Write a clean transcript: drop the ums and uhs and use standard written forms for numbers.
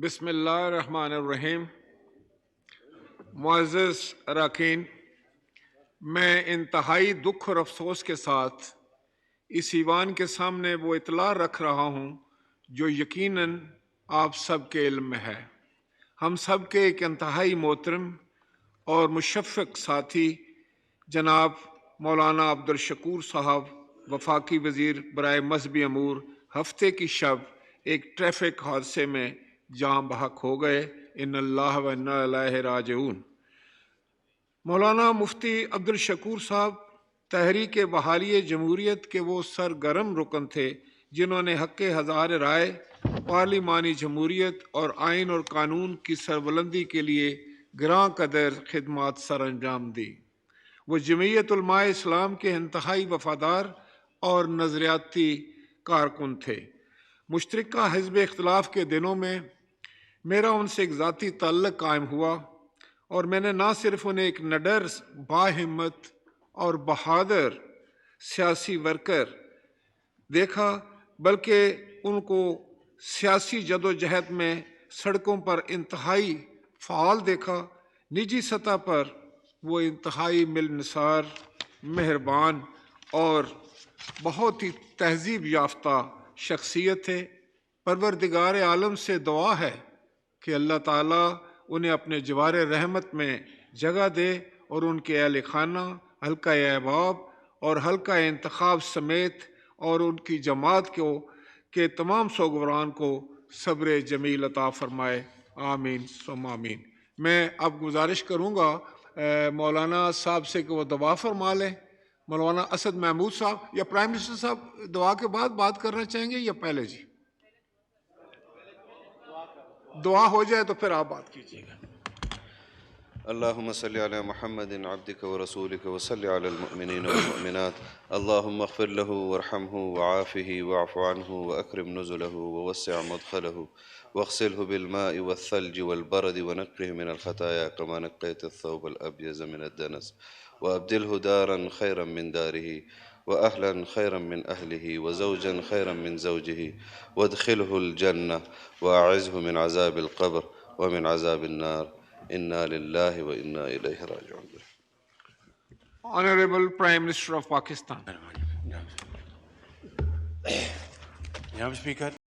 بسم اللہ الرحمن الرحیم۔ معزز اراکین، میں انتہائی دکھ اور افسوس کے ساتھ اس ایوان کے سامنے وہ اطلاع رکھ رہا ہوں جو یقیناً آپ سب کے علم میں ہے۔ ہم سب کے ایک انتہائی محترم اور مشفق ساتھی جناب مولانا عبدالشکور صاحب وفاقی وزیر برائے مذہبی امور ہفتے کی شب ایک ٹریفک حادثے میں جاں بحق ہو گئے۔ ان اللہ و انا الیہ راجعون۔ مولانا مفتی عبدالشکور صاحب تحریک بحالی جمہوریت کے وہ سرگرم رکن تھے جنہوں نے حق ہزار رائے، پارلیمانی جمہوریت اور آئین اور قانون کی سربلندی کے لیے گراں قدر خدمات سر انجام دی۔ وہ جمعیت علماء اسلام کے انتہائی وفادار اور نظریاتی کارکن تھے۔ مشترکہ حزب اختلاف کے دنوں میں میرا ان سے ایک ذاتی تعلق قائم ہوا اور میں نے نہ صرف انہیں ایک نڈر باہمت اور بہادر سیاسی ورکر دیکھا بلکہ ان کو سیاسی جدوجہد میں سڑکوں پر انتہائی فعال دیکھا۔ نجی سطح پر وہ انتہائی ملنسار، مہربان اور بہت ہی تہذیب یافتہ شخصیت ہے۔ پروردگار عالم سے دعا ہے کہ اللہ تعالیٰ انہیں اپنے جوار رحمت میں جگہ دے اور ان کے اہل خانہ، حلقہ احباب اور حلقہ انتخاب سمیت اور ان کی جماعت کے تمام سوگواران کو صبر جمیل عطا فرمائے۔ آمین ثم آمین۔ میں اب گزارش کروں گا مولانا صاحب سے کہ وہ دعا فرما لیں۔ مولانا اسد محمود صاحب یا پرائم منسٹر صاحب دعا کے بعد بات کرنا چاہیں گے یا پہلے؟ جی دعا ہو جائے تو پھر آپ بات کیجیے گا۔ اللهم صل على محمد عبدك ورسولك وصل على المؤمنين والمؤمنات اللهم اغفر له وارحمه وعافه واعف عنه وأكرم نزله ووسع مدخله واغسله بالماء والثلج والبرد ونقه من الخطايا كما نقيت الثوب الأبيض من الدنس وأبدله دارا خيرا من داره وأهلا خيرا من أهله وزوجا خيرا من زوجه وادخله الجنة وأعزه من عذاب القبر ومن عذاب النار إنا لله وإنا إليه راجعون. Honorable Prime Minister of Pakistan. Janaab Speaker